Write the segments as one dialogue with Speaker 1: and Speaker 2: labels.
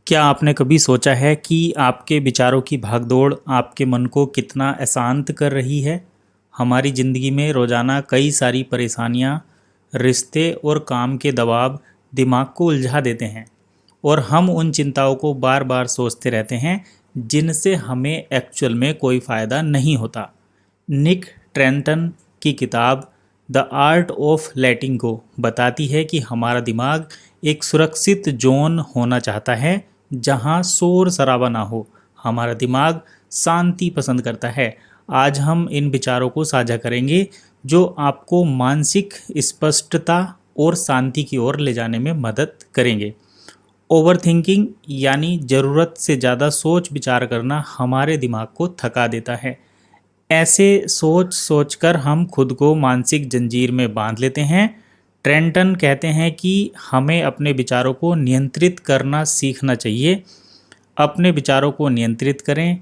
Speaker 1: क्या आपने कभी सोचा है कि आपके विचारों की भागदौड़ आपके मन को कितना अशांत कर रही है? हमारी ज़िंदगी में रोज़ाना कई सारी परेशानियां, रिश्ते और काम के दबाव दिमाग को उलझा देते हैं और हम उन चिंताओं को बार बार सोचते रहते हैं जिनसे हमें एक्चुअल में कोई फ़ायदा नहीं होता। निक ट्रेंटन की किताब द आर्ट ऑफ लेटिंग गो बताती है कि हमारा दिमाग एक सुरक्षित जोन होना चाहता है जहां शोर शराबा ना हो। हमारा दिमाग शांति पसंद करता है। आज हम इन विचारों को साझा करेंगे जो आपको मानसिक स्पष्टता और शांति की ओर ले जाने में मदद करेंगे। ओवर थिंकिंग यानी ज़रूरत से ज़्यादा सोच विचार करना हमारे दिमाग को थका देता है। ऐसे सोच सोचकर हम खुद को मानसिक जंजीर में बांध लेते हैं। ट्रेंटन कहते हैं कि हमें अपने विचारों को नियंत्रित करना सीखना चाहिए। अपने विचारों को नियंत्रित करें,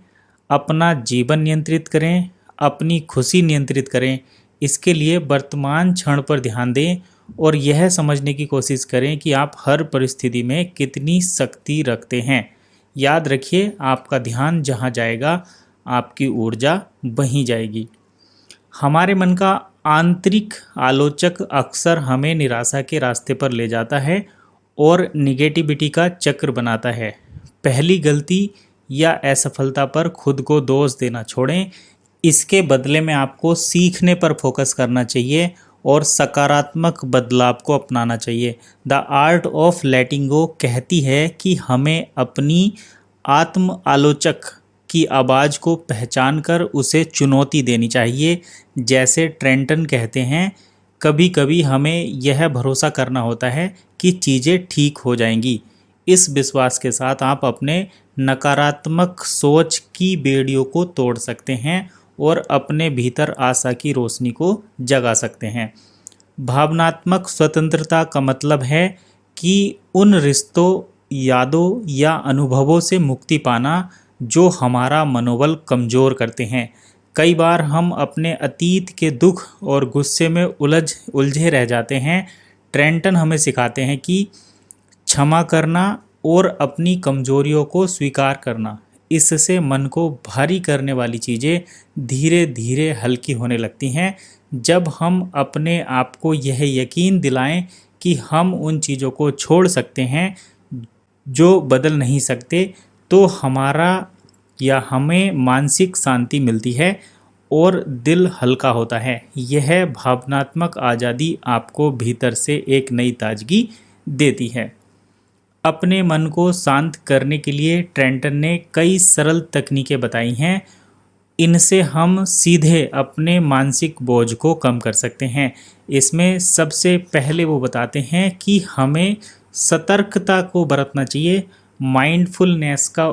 Speaker 1: अपना जीवन नियंत्रित करें, अपनी खुशी नियंत्रित करें। इसके लिए वर्तमान क्षण पर ध्यान दें और यह समझने की कोशिश करें कि आप हर परिस्थिति में कितनी शक्ति रखते हैं। याद रखिए, आपका ध्यान जहाँ जाएगा आपकी ऊर्जा वहीं जाएगी। हमारे मन का आंतरिक आलोचक अक्सर हमें निराशा के रास्ते पर ले जाता है और निगेटिविटी का चक्र बनाता है। पहली गलती या असफलता पर खुद को दोष देना छोड़ें। इसके बदले में आपको सीखने पर फोकस करना चाहिए और सकारात्मक बदलाव को अपनाना चाहिए। द आर्ट ऑफ लेटिंग गो कहती है कि हमें अपनी आत्म आलोचक की आवाज़ को पहचान कर उसे चुनौती देनी चाहिए। जैसे ट्रेंटन कहते हैं, कभी कभी हमें यह भरोसा करना होता है कि चीज़ें ठीक हो जाएंगी। इस विश्वास के साथ आप अपने नकारात्मक सोच की बेड़ियों को तोड़ सकते हैं और अपने भीतर आशा की रोशनी को जगा सकते हैं। भावनात्मक स्वतंत्रता का मतलब है कि उन रिश्तों, यादों या अनुभवों से मुक्ति पाना जो हमारा मनोबल कमज़ोर करते हैं। कई बार हम अपने अतीत के दुख और गुस्से में उलझे रह जाते हैं। ट्रेंटन हमें सिखाते हैं कि क्षमा करना और अपनी कमजोरियों को स्वीकार करना, इससे मन को भारी करने वाली चीज़ें धीरे धीरे हल्की होने लगती हैं। जब हम अपने आप को यह यकीन दिलाएं कि हम उन चीज़ों को छोड़ सकते हैं जो बदल नहीं सकते, तो हमें मानसिक शांति मिलती है और दिल हल्का होता है। यह भावनात्मक आज़ादी आपको भीतर से एक नई ताजगी देती है। अपने मन को शांत करने के लिए ट्रेंटन ने कई सरल तकनीकें बताई हैं। इनसे हम सीधे अपने मानसिक बोझ को कम कर सकते हैं। इसमें सबसे पहले वो बताते हैं कि हमें सतर्कता को बरतना चाहिए। माइंडफुलनेस का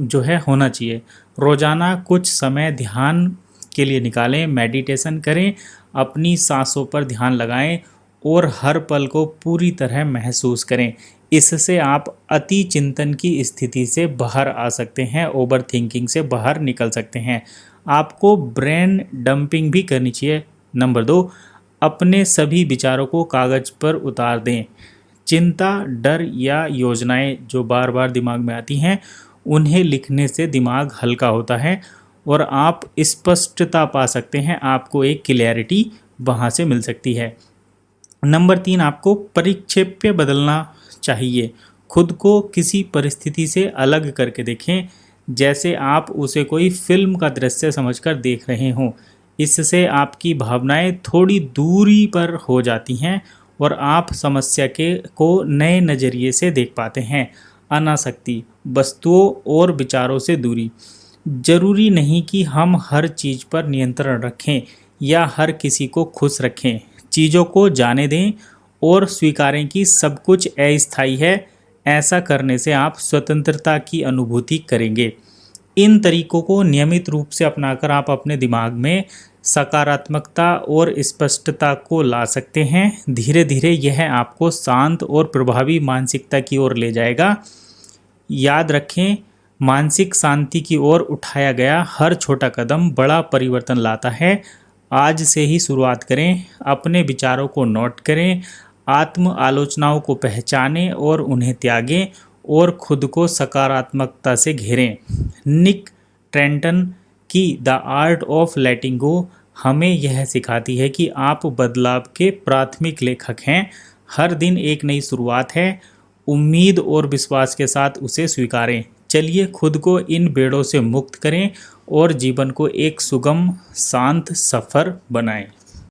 Speaker 1: जो है होना चाहिए। रोज़ाना कुछ समय ध्यान के लिए निकालें, मेडिटेशन करें, अपनी सांसों पर ध्यान लगाएं और हर पल को पूरी तरह महसूस करें। इससे आप अति चिंतन की स्थिति से बाहर आ सकते हैं, ओवर थिंकिंग से बाहर निकल सकते हैं। आपको ब्रेन डंपिंग भी करनी चाहिए। नंबर 2, अपने सभी विचारों को कागज़ पर उतार दें। चिंता, डर या योजनाएं जो बार बार दिमाग में आती हैं, उन्हें लिखने से दिमाग हल्का होता है और आप स्पष्टता पा सकते हैं। आपको एक क्लैरिटी वहाँ से मिल सकती है। नंबर 3, आपको परिप्रेक्ष्य बदलना चाहिए। खुद को किसी परिस्थिति से अलग करके देखें, जैसे आप उसे कोई फिल्म का दृश्य समझकर देख रहे हों। इससे आपकी भावनाएं थोड़ी दूरी पर हो जाती हैं और आप समस्या को नए नज़रिए से देख पाते हैं। अनासक्ति, वस्तुओं और विचारों से दूरी। जरूरी नहीं कि हम हर चीज़ पर नियंत्रण रखें या हर किसी को खुश रखें। चीज़ों को जाने दें और स्वीकारें कि सब कुछ अस्थायी है। ऐसा करने से आप स्वतंत्रता की अनुभूति करेंगे। इन तरीकों को नियमित रूप से अपनाकर आप अपने दिमाग में सकारात्मकता और स्पष्टता को ला सकते हैं। धीरे धीरे यह आपको शांत और प्रभावी मानसिकता की ओर ले जाएगा। याद रखें, मानसिक शांति की ओर उठाया गया हर छोटा कदम बड़ा परिवर्तन लाता है। आज से ही शुरुआत करें। अपने विचारों को नोट करें, आत्म आलोचनाओं को पहचानें और उन्हें त्यागें और खुद को सकारात्मकता से घेरें। निक ट्रेंटन की द आर्ट ऑफ लेटिंग गो हमें यह सिखाती है कि आप बदलाव के प्राथमिक लेखक हैं। हर दिन एक नई शुरुआत है, उम्मीद और विश्वास के साथ उसे स्वीकारें। चलिए खुद को इन बेड़ों से मुक्त करें और जीवन को एक सुगम शांत सफ़र बनाएं।